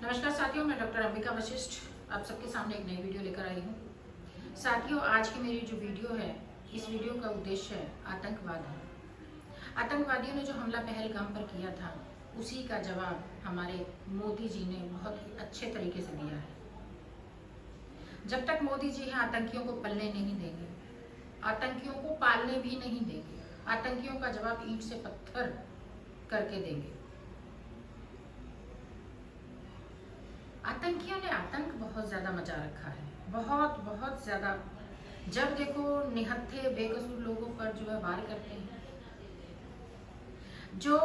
नमस्कार साथियों, मैं डॉक्टर अंबिका वशिष्ठ आप सबके सामने एक नई वीडियो लेकर आई हूँ। साथियों, आज की मेरी जो वीडियो है, इस वीडियो का उद्देश्य है आतंकवाद है। आतंकवादियों ने जो हमला पहलगाम पर किया था, उसी का जवाब हमारे मोदी जी ने बहुत ही अच्छे तरीके से दिया है। जब तक मोदी जी हैं, आतंकियों को पलने नहीं देंगे, आतंकियों को पालने भी नहीं देंगे, आतंकियों का जवाब ईंट से पत्थर करके देंगे। आतंकियों ने आतंक बहुत ज्यादा मचा रखा है, बहुत बहुत ज्यादा। जब देखो निहत्थे बेकसूर लोगों पर जो है वार करते हैं। जो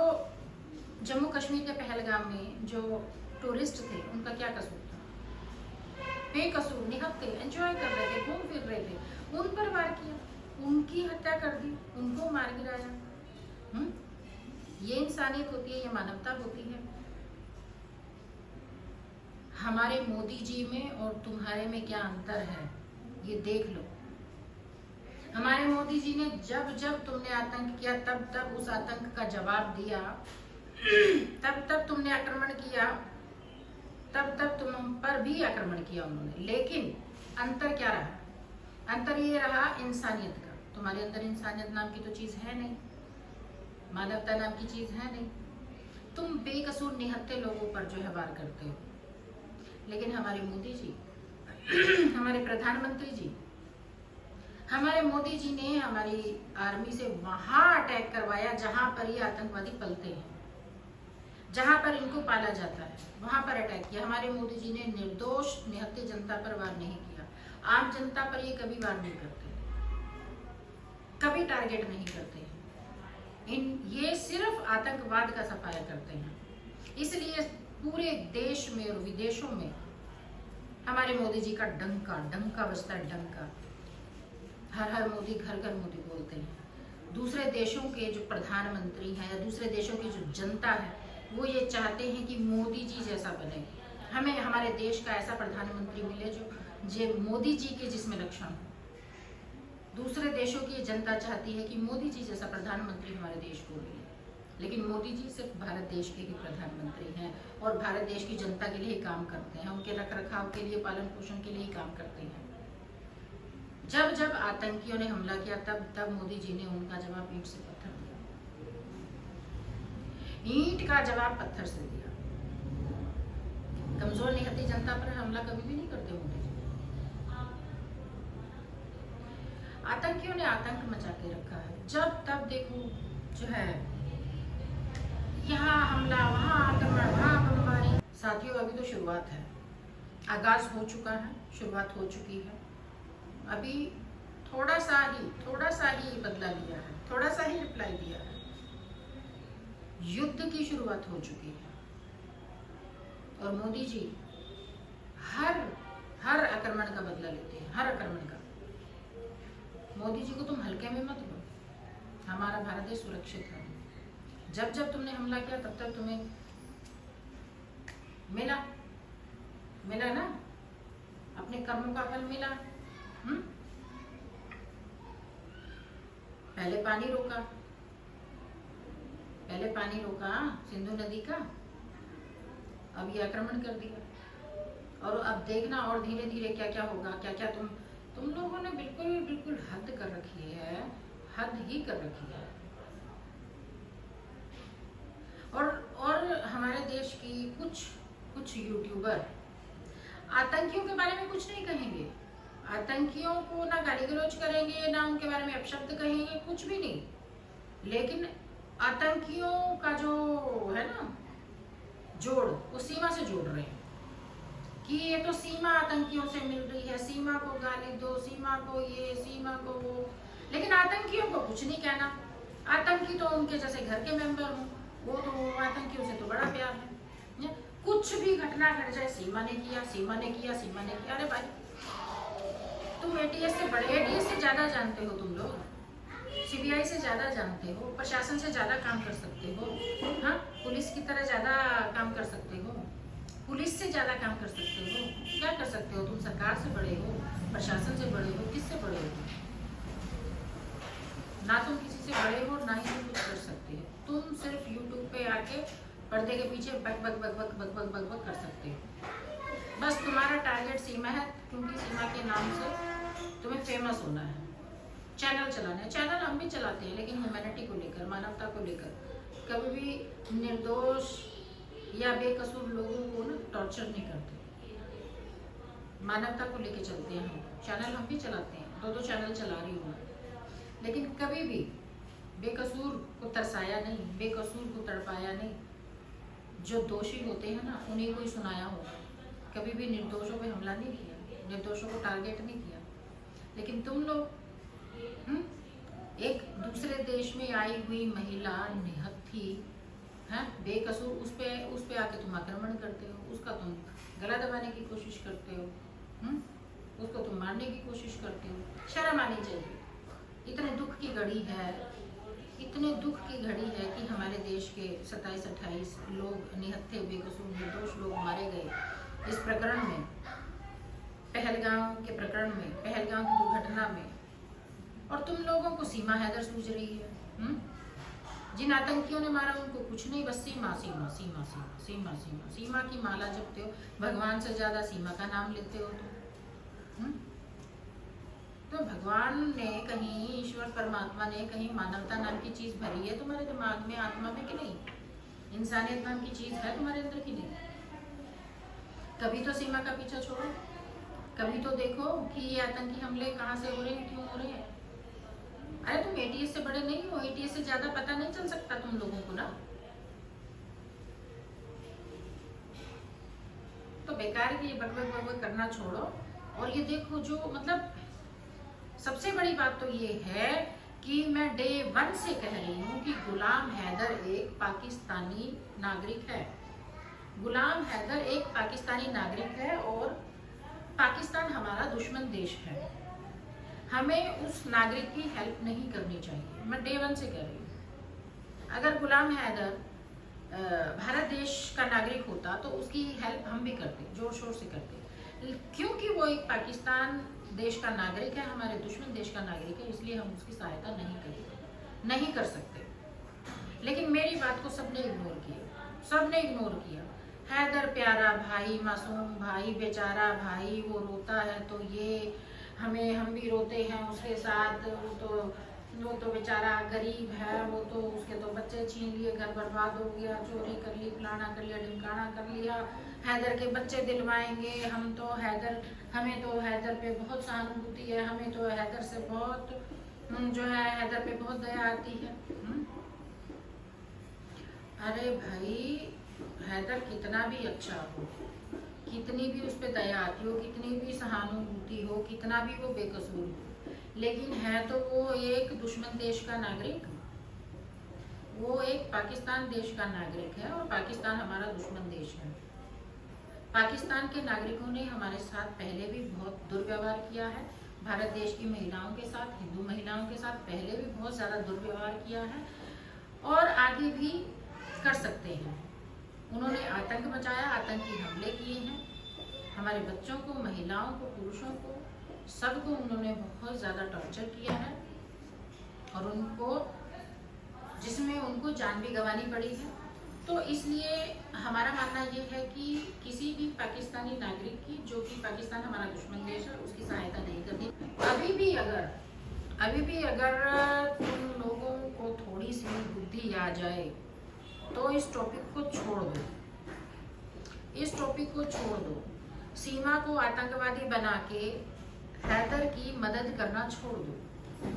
जम्मू कश्मीर के पहलगाम में जो टूरिस्ट थे, उनका क्या कसूर था? बेकसूर निहत्थे एंजॉय कर रहे थे, घूम फिर रहे थे, उन पर वार किया, उनकी हत्या कर दी, उनको मार गिराया। ये इंसानियत होती है, ये मानवता होती है। हमारे मोदी जी में और तुम्हारे में क्या अंतर है, ये देख लो। हमारे मोदी जी ने जब जब तुमने आतंक किया, तब तब उस आतंक का जवाब दिया, तब तब तुमने आक्रमण किया, तब तब तुम पर भी आक्रमण किया उन्होंने। लेकिन अंतर क्या रहा? अंतर ये रहा इंसानियत का। तुम्हारे अंदर इंसानियत नाम की तो चीज है नहीं, मानवता नाम की चीज है नहीं। तुम बेकसूर निहत्थे लोगों पर जो है वार करते हो। लेकिन हमारे मोदी जी हमारे प्रधानमंत्री जी, हमारे मोदी जी ने हमारी आर्मी से वहां अटैक करवाया जहां पर ये आतंकवादी पलते हैं, जहां पर इनको पाला जाता है, वहां पर अटैक किया। हमारे मोदी जी ने निर्दोष निहत्थे जनता पर वार नहीं किया। आम जनता पर ये कभी वार नहीं करते, कभी टारगेट नहीं करते हैं। ये सिर्फ आतंकवाद का सफाया करते हैं। इसलिए पूरे देश में और विदेशों में हमारे मोदी जी का डंका डंका बजता है, डंका। हर हर मोदी, घर घर मोदी बोलते हैं। दूसरे देशों के जो प्रधानमंत्री हैं या दूसरे देशों की जो जनता है, वो ये चाहते हैं कि मोदी जी जैसा बने। हमें हमारे देश का ऐसा प्रधानमंत्री मिले जो मोदी जी के जिसमें लक्षण हो। दूसरे देशों की जनता चाहती है कि मोदी जी जैसा प्रधानमंत्री हमारे देश को मिले। लेकिन मोदी जी सिर्फ भारत देश के ही प्रधानमंत्री हैं और भारत देश की जनता के लिए ही काम करते हैं, उनके रख रखाव के लिए, पालन पोषण के लिए ही काम करते हैं। जब जब आतंकियों ने हमला किया, तब तब मोदी जी ने उनका जवाब ईंट से पत्थर दिया, ईंट का जवाब पत्थर से दिया। कमजोर निहत्थी जनता पर हमला कभी भी नहीं करते मोदी जी। आतंकियों ने आतंक मचा के रखा है। जब तब देखो जो है, यहाँ हमला, वहाँ आक्रमण, वहाँ बमबारी। साथियों, अभी तो शुरुआत है, आगाज हो चुका है, शुरुआत हो चुकी है। अभी थोड़ा सा ही बदला लिया है, थोड़ा सा ही रिप्लाई दिया है। युद्ध की शुरुआत हो चुकी है और मोदी जी हर आक्रमण का बदला लेते हैं, हर आक्रमण का। मोदी जी को तुम हल्के में मत लो। हमारा भारत देश सुरक्षित है। जब जब तुमने हमला किया, तब तक तुम्हें मिला ना, अपने कर्मों का फल मिला। पहले पानी रोका सिंधु नदी का, अब ये आक्रमण कर दिया। और अब देखना और धीरे धीरे क्या क्या होगा, क्या क्या तुम लोगों ने बिल्कुल हद कर रखी है, हद ही कर रखी है। और हमारे देश की कुछ यूट्यूबर आतंकियों के बारे में कुछ नहीं कहेंगे, आतंकियों को ना गाली गलौज करेंगे, ना उनके बारे में अपशब्द कहेंगे, कुछ भी नहीं। लेकिन आतंकियों का जो है ना जोड़, वो सीमा से जोड़ रहे हैं कि ये तो सीमा आतंकियों से मिल रही है, सीमा को गाली दो, सीमा को ये, सीमा को वो। लेकिन आतंकियों को कुछ नहीं कहना। आतंकी तो उनके जैसे घर के मेंबर हों, वो तो आतंकियों से तो बड़ा प्यार है। कुछ भी घटना घट जाए, सीमा ने किया। अरे भाई, तुम एटीएस से ज्यादा जानते हो, तुम लोग सीबीआई से ज्यादा जानते हो, प्रशासन से ज्यादा काम कर सकते हो। हाँ, पुलिस की तरह ज्यादा काम कर सकते हो, पुलिस से ज्यादा काम कर सकते हो। क्या कर सकते हो? तुम सरकार से बड़े हो, प्रशासन से बड़े हो, किससे बड़े हो? ना तुम किसी से बड़े हो, ना ही तुम कुछ कर सकते हो। तुम सिर्फ यूट्यूब पे आके पर्दे के पीछे बक बक बक बक बक बक बक बक कर सकते हो। टारगेट सीमा है, क्योंकि सीमा के नाम से तुम्हें फेमस होना है, चैनल चलाना है। चैनल हम भी चलाते हैं, लेकिन ह्यूमैनिटी को लेकर, मानवता को लेकर। कभी भी निर्दोष या बेकसूर लोगों को ना टॉर्चर नहीं करते, मानवता को लेकर चलते हैं हम। चैनल हम भी चलाते हैं, 2 चैनल चला रही हूँ, लेकिन कभी भी बेकसूर को तरसाया नहीं, बेकसूर को तड़पाया नहीं। जो दोषी होते हैं ना, उन्हीं को ही सुनाया होगा। कभी भी निर्दोषों पे हमला नहीं किया, निर्दोषों को टारगेट नहीं किया। लेकिन तुम लोग एक दूसरे देश में आई हुई महिला निहत्थी है, बेकसूर, उस पे आके तुम आक्रमण करते हो, उसका तुम गला दबाने की कोशिश करते हो, उसको तुम मारने की कोशिश करते हो। शर्म आनी चाहिए। इतने दुख की घड़ी है, इतने दुख की घड़ी है कि हमारे देश के 27-28 लोग निहत्थे, बेकसूर, निर्दोष लोग मारे गए इस प्रकरण में, पहलगाम के प्रकरण में, पहलगाम की दुर्घटना में। और तुम लोगों को सीमा हैदर सूझ रही है। जिन आतंकियों ने मारा उनको कुछ नहीं, बस सीमा सीमा सीमा सीमा सीमा सीमा सीमा की माला जपते हो। भगवान से ज्यादा सीमा का नाम लेते हो तो भगवान ने कहीं, ईश्वर परमात्मा ने कहीं मानवता नाम की चीज भरी है तुम्हारे दिमाग में, आत्मा में कि नहीं? इंसानियत नाम की चीज है तुम्हारे अंदर कि नहीं? कभी तो सीमा का पीछा छोड़ो, कभी तो देखो कि ये आतंकी हमले कहाँ से हो रहे हैं, क्यों हो रहे हैं। अरे तुम एटीएस से बड़े नहीं हो, एटीएस से ज्यादा पता नहीं चल सकता तुम लोगों को ना। तो बेकार की ये बकबक करना छोड़ो और ये देखो, जो मतलब सबसे बड़ी बात तो ये है कि मैं डे 1 से कह रही हूँ कि गुलाम हैदर एक पाकिस्तानी नागरिक है। गुलाम हैदर एक पाकिस्तानी नागरिक है और पाकिस्तान हमारा दुश्मन देश है। हमें उस नागरिक की हेल्प नहीं करनी चाहिए, मैं डे 1 से कह रही हूँ। अगर गुलाम हैदर भारत देश का नागरिक होता तो उसकी हेल्प हम भी करते, जोर शोर से करते। क्योंकि वो एक पाकिस्तान देश का नागरिक है, हमारे दुश्मन देश का नागरिक है, इसलिए हम उसकी सहायता नहीं कर सकते। लेकिन मेरी बात को सबने इग्नोर किया, सबने इग्नोर किया। हैदर प्यारा भाई, मासूम भाई, बेचारा भाई, वो रोता है तो ये हम भी रोते हैं उसके साथ। वो तो बेचारा गरीब है, वो तो उसके तो बच्चे छीन लिए, घर बर्बाद हो गया, चोरी कर ली, फलाना कर लिया, ढिमकाना कर लिया। हैदर के बच्चे दिलवाएंगे, हमें तो हैदर पे बहुत सहानुभूति है, हमें तो हैदर से बहुत जो है हैदर पे बहुत दया आती है। अरे भाई, हैदर कितना भी अच्छा हो, कितनी भी उस पर दया आती हो, कितनी भी सहानुभूति हो, कितना भी वो बेकसूर हो, लेकिन है तो वो एक दुश्मन देश का नागरिक, वो एक पाकिस्तान देश का नागरिक है और पाकिस्तान हमारा दुश्मन देश है। पाकिस्तान के नागरिकों ने हमारे साथ पहले भी बहुत दुर्व्यवहार किया है, भारत देश की महिलाओं के साथ, हिंदू महिलाओं के साथ पहले भी बहुत ज़्यादा दुर्व्यवहार किया है और आगे भी कर सकते हैं। उन्होंने आतंक मचाया, आतंकी हमले किए हैं, हमारे बच्चों को, महिलाओं को, पुरुषों को, सबको उन्होंने बहुत ज़्यादा टॉर्चर किया है और जिसमें उनको जान भी गंवानी पड़ी है। तो इसलिए हमारा मानना ये है कि किसी भी पाकिस्तानी नागरिक की, जो कि पाकिस्तान हमारा दुश्मन देश है, उसकी सहायता नहीं करनी। अभी भी अगर तुम लोगों को थोड़ी सी बुद्धि आ जाए तो इस टॉपिक को छोड़ दो, इस टॉपिक को छोड़ दो। सीमा को आतंकवादी बना के हैदर की मदद करना छोड़ दो।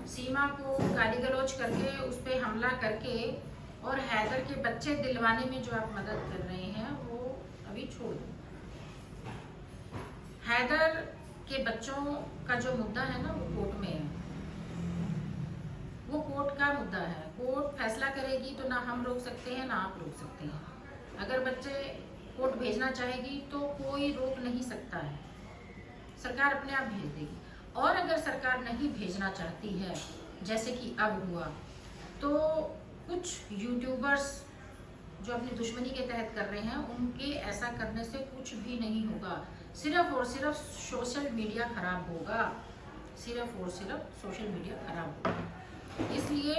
सीमा को गाली गलौज करके, उस पर हमला करके और हैदर के बच्चे दिलवाने में जो आप मदद कर रहे हैं वो अभी छोड़ दो। हैदर के बच्चों का जो मुद्दा है ना, वो कोर्ट में है, वो कोर्ट का मुद्दा है। कोर्ट फैसला करेगी तो ना हम रोक सकते हैं ना आप रोक सकते हैं। अगर बच्चे कोर्ट भेजना चाहेगी तो कोई रोक नहीं सकता है, सरकार अपने आप भेज देगी। और अगर सरकार नहीं भेजना चाहती है, जैसे कि अब हुआ, तो कुछ यूट्यूबर्स जो अपनी दुश्मनी के तहत कर रहे हैं, उनके ऐसा करने से कुछ भी नहीं होगा, सिर्फ और सिर्फ सोशल मीडिया खराब होगा, सिर्फ और सिर्फ सोशल मीडिया खराब होगा। इसलिए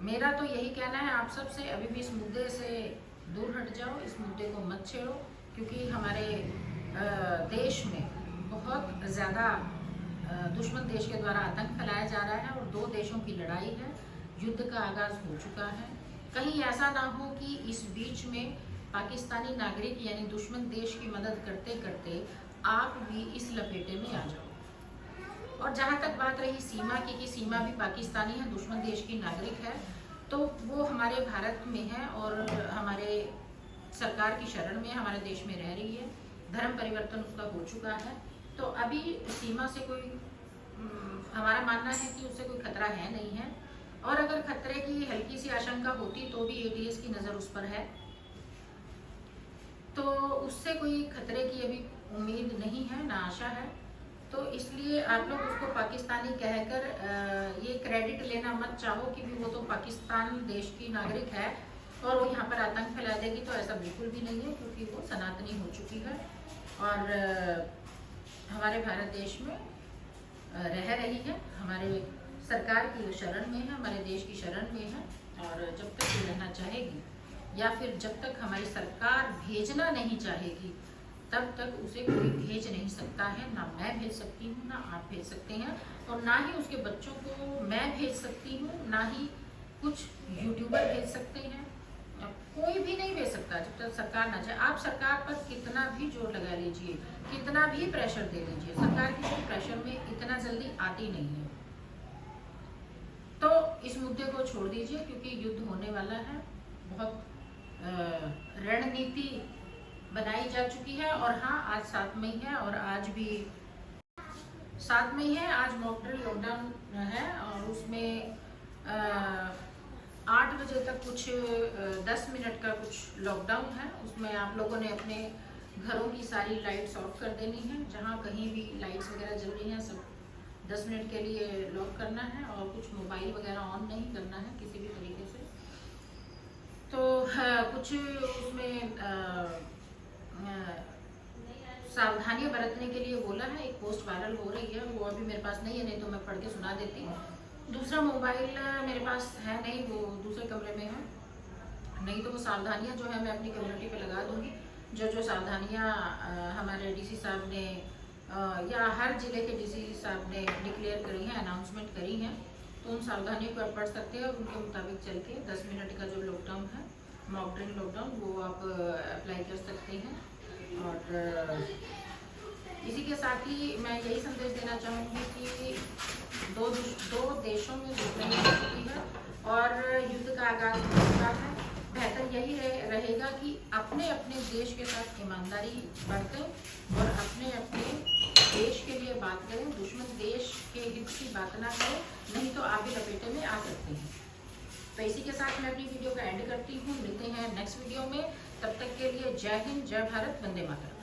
मेरा तो यही कहना है आप सब से, अभी भी इस मुद्दे से दूर हट जाओ, इस मुद्दे को मत छेड़ो, क्योंकि हमारे देश में बहुत ज़्यादा दुश्मन देश के द्वारा आतंक फैलाया जा रहा है और दो देशों की लड़ाई है, युद्ध का आगाज़ हो चुका है। कहीं ऐसा ना हो कि इस बीच में पाकिस्तानी नागरिक यानी दुश्मन देश की मदद करते करते आप भी इस लपेटे में आ जाओ। और जहाँ तक बात रही सीमा की कि सीमा भी पाकिस्तानी है, दुश्मन देश की नागरिक है, तो वो हमारे भारत में है और हमारे सरकार की शरण में हमारे देश में रह रही है। धर्म परिवर्तन उसका हो चुका है, तो अभी सीमा से कोई हमारा मानना है कि उससे कोई खतरा है नहीं है। और अगर खतरे की हल्की सी आशंका होती तो भी एटीएस की नज़र उस पर है, तो उससे कोई खतरे की अभी उम्मीद नहीं है, ना आशा है। तो इसलिए आप लोग उसको पाकिस्तानी कहकर ये क्रेडिट लेना मत चाहो कि भी वो तो पाकिस्तान देश की नागरिक है और वो यहाँ पर आतंक फैला देगी, तो ऐसा बिल्कुल भी नहीं है, क्योंकि वो सनातनी हो चुकी है और हमारे भारत देश में रह रही है, हमारे सरकार की शरण में है, हमारे देश की शरण में है। और जब तक वो रहना चाहेगी या फिर जब तक हमारी सरकार भेजना नहीं चाहेगी तब तक उसे कोई भेज नहीं सकता है। ना मैं भेज सकती हूँ, ना आप भेज सकते हैं, और ना ही उसके बच्चों को मैं भेज सकती हूँ, ना ही कुछ यूट्यूबर भेज सकते हैं। कोई भी नहीं भेज सकता जब तक सरकार ना चाहे। आप सरकार पर कितना भी जोर लगा लीजिए, कितना भी प्रेशर दे लीजिए, सरकार की प्रेशर में इतना जल्दी आती नहीं है। तो इस मुद्दे को छोड़ दीजिए, क्योंकि युद्ध होने वाला है। बहुत रणनीति बनाई जा चुकी है। और हाँ, आज 7 मई है और आज भी 7 मई है, आज मॉक ड्रिल लॉकडाउन है और उसमें 8 बजे तक कुछ 10 मिनट का कुछ लॉकडाउन है। उसमें आप लोगों ने अपने घरों की सारी लाइट्स ऑफ कर देनी है, जहाँ कहीं भी लाइट्स वगैरह जल रही हैं सब 10 मिनट के लिए लॉक करना है और कुछ मोबाइल वगैरह ऑन नहीं करना है किसी भी तरीके से। तो कुछ उसमें सावधानियां बरतने के लिए बोला है। एक पोस्ट वायरल हो रही है, वो अभी मेरे पास नहीं है, नहीं तो मैं पढ़ के सुना देती। दूसरा मोबाइल मेरे पास है नहीं, वो दूसरे कमरे में है, नहीं तो वो सावधानियां जो है मैं अपनी कम्युनिटी पे लगा दूंगी। जो सावधानियां हमारे डीसी साहब ने या हर जिले के डीसी साहब ने डिक्लेयर करी हैं, अनाउंसमेंट करी हैं, तो उन सावधानियों को आप पढ़ सकते हैं और उनके मुताबिक चल के 10 मिनट का जो लॉकडाउन है, मॉक ड्रिल लॉकडाउन, वो आप अप्लाई कर सकते हैं। और इसी के साथ ही मैं यही संदेश देना चाहूँगी कि दो देशों में दुश्मनी हो चुकी है और युद्ध का आगाज हो चुका है। बेहतर यही रहेगा कि अपने अपने देश के साथ ईमानदारी बरतें और अपने अपने देश के लिए बात करें, दुश्मन देश के हित की बात ना करें, नहीं तो आप भी लपेटे में आ सकते हैं। तो इसी के साथ मैं अपनी वीडियो का एंड करती हूँ। मिलते हैं नेक्स्ट वीडियो में, तब तक के लिए जय हिंद, जय भारत, वंदे मातरम।